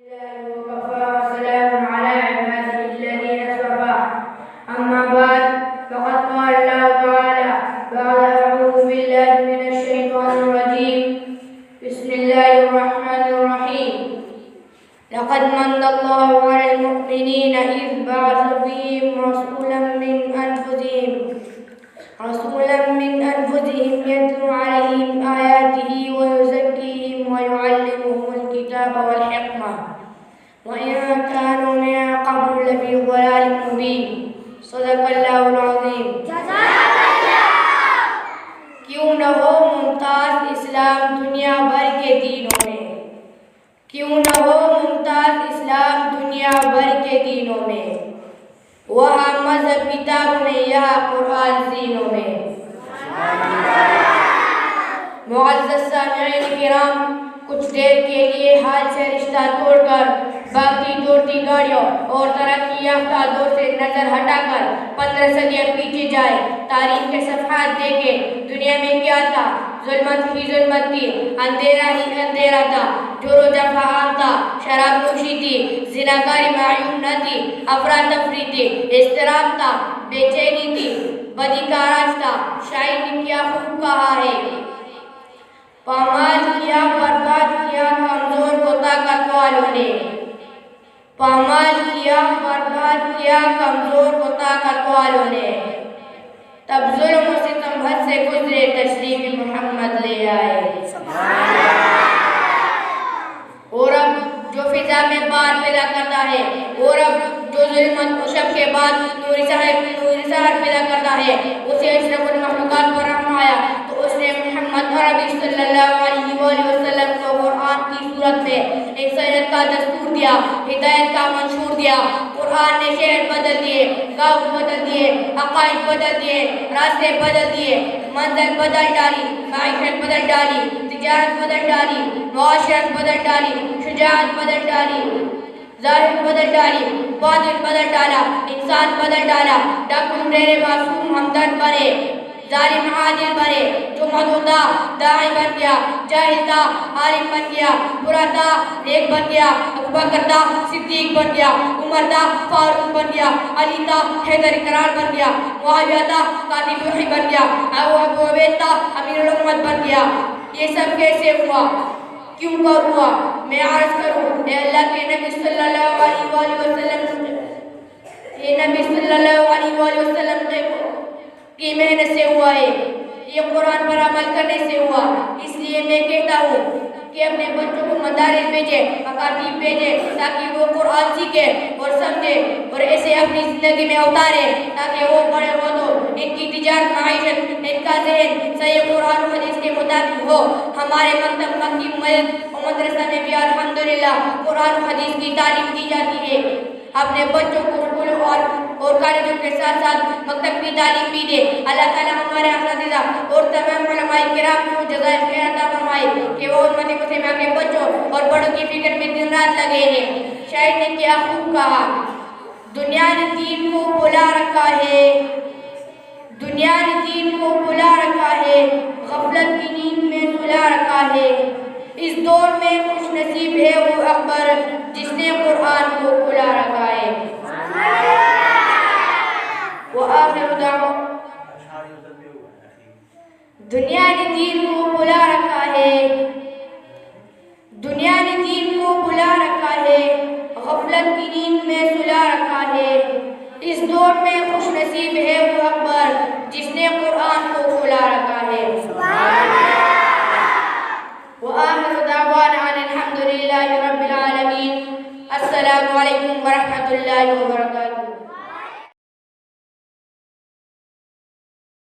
وكفى وسلام على عباده الذين اصطفى أما بعد فقد قال الله تعالى بعد أعوذ بالله من الشيطان الرجيم بسم الله الرحمن الرحيم لقد من الله على المؤمنين إذ بعث فيهم رسولا من أنفسهم يتلو عليهم آياته ويزكيهم ويعلمهم الكتاب والحكمة وإن كانوا من قبل لفي ضلال مبين صدق اللہ العظیم. کیوں نہ ہو ممتاز اسلام دنیا بھر کے دینوں میں، کیوں نہ ہو ممتاز اسلام دنیا بھر کے دینوں میں، وہاں مذہب کتابوں میں یہاں قرآن سینوں میں. معزز سامعین کرام، کچھ دیر کے لیے حال سے رشتہ توڑ کر باقی دوڑتی گاڑیوں اور ترقی یافتہ دور سے نظر ہٹا کر 15 صدیاں پیچھے جائے، تاریخ کے صفحات دیکھے. دنیا میں کیا تھا؟ ظلمت ہی ظلمت تھی، اندھیرا ہی اندھیرا تھا، جور و جفا عام تھا، شراب نوشی تھی، زناکاری معیوب نہ تھی، افراتفری تھی، اضطراب تھا، بے چینی تھی، بدی کا راج تھا. شاعر نے کیا خوب کہا ہے، پامال کیا برباد کیا کمزور کو طاقت والوں نے، پامال کیا برباد کیا کمزور کو طاقت والوں نے. تب ظلم و ستم حد سے گزرے، تشریف محمد لے آئے. اور اب جو فضا میں بار پیدا کرتا ہے، اور اب جو ظلمت و شب کے بعد نوری سحر پیدا کرتا ہے، اسے اشرف المخلوقات پر رحم آیا تو اس نے محمد عربی صلی اللہ علیہ وآلہ وسلم کو قرآن کی صورت میں انسانیت کا دستور دیا، ہدایت کا منشور دیا. قرآن نے شہر بدل دیے، گاؤں بدل دیے، عقائد بدل دیے، راستے بدل دیے، منزل بدل ڈالی، معیشت بدل ڈالی، تجارت بدل ڈالی، معاشرت بدل ڈالی، شجاعت بدل ڈالی، ظاہر بدل ڈالی، باطن بدل ڈالا، انسان بدل ڈالا. ڈاکو لٹیرے معصوم ہمدرد بنے، ظالم عادل بنے. جو مدعو تھا داعی بن گیا، جاہل تھا عالم بن گیا، برا تھا نیک بن گیا، ابوبکر تھا صدیق بن گیا، عمر تھا فاروق بن گیا، علی تھا حیدر کرار بن گیا، معاویہ تھا کاتب وحی بن گیا، ابو عبید تھا امیر الامت بن گیا. یہ سب کیسے ہوا؟ کیوں کر ہوا؟ میں عرض کروں، اے اللہ کے نبی صلی اللہ علیہ وآلہ وسلم، یہ نبی صلی اللہ علیہ وآلہ وسلم کی محنت سے ہوا ہے، یہ قرآن پر عمل کرنے سے ہوا. اس لیے میں کہتا ہوں کہ اپنے بچوں کو مدارس بھیجیں، مکاتب بھیجیں، تاکہ وہ قرآن سیکھیں اور سمجھیں اور ایسے اپنی زندگی میں اتاریں، تاکہ وہ بڑے ہو تو ان کی تجارت معیشت، ان کا ذہن صحیح قرآن و حدیث کے مطابق ہو. ہمارے مکتب مکی مسجد و مدرسہ میں بھی الحمدللہ قرآن و حدیث کی تعلیم دی جاتی ہے. اپنے بچوں کو اسکولوں اور کالجوں کے ساتھ ساتھ مکتب کی تعلیم بھی دے. اللہ تعالیٰ ہمارے اساتذہ اور تمام علماء کرام کو جزائے خیر عطا فرمائے کہ وہ امت مسلمہ کے بچوں اور بڑوں کی فکر میں دن رات لگے ہیں. شاعر نے کیا خوب کہا، دنیا نے دین کو بلا رکھا ہے، دنیا نے دین کو بلا رکھا ہے، غفلت کی نیند میں سلا رکھا ہے. اس دور میں خوش نصیب ہے وہ اکبر جس نے قرآن کو کھلا رکھا ہے. وآخر دعوانا دنیا نے دین کو بلا رکھا ہے، دنیا نے دین کو بلا رکھا ہے، غفلت کی نیند میں سلا رکھا ہے. اس دور میں خوش نصیب ہے وہ اکبر جس نے قرآن کو کھلا رکھا ہے. وآخر دعوانا الحمد للہ رب العالمین. السلام علیکم ورحمۃ اللہ وبرکاتہ.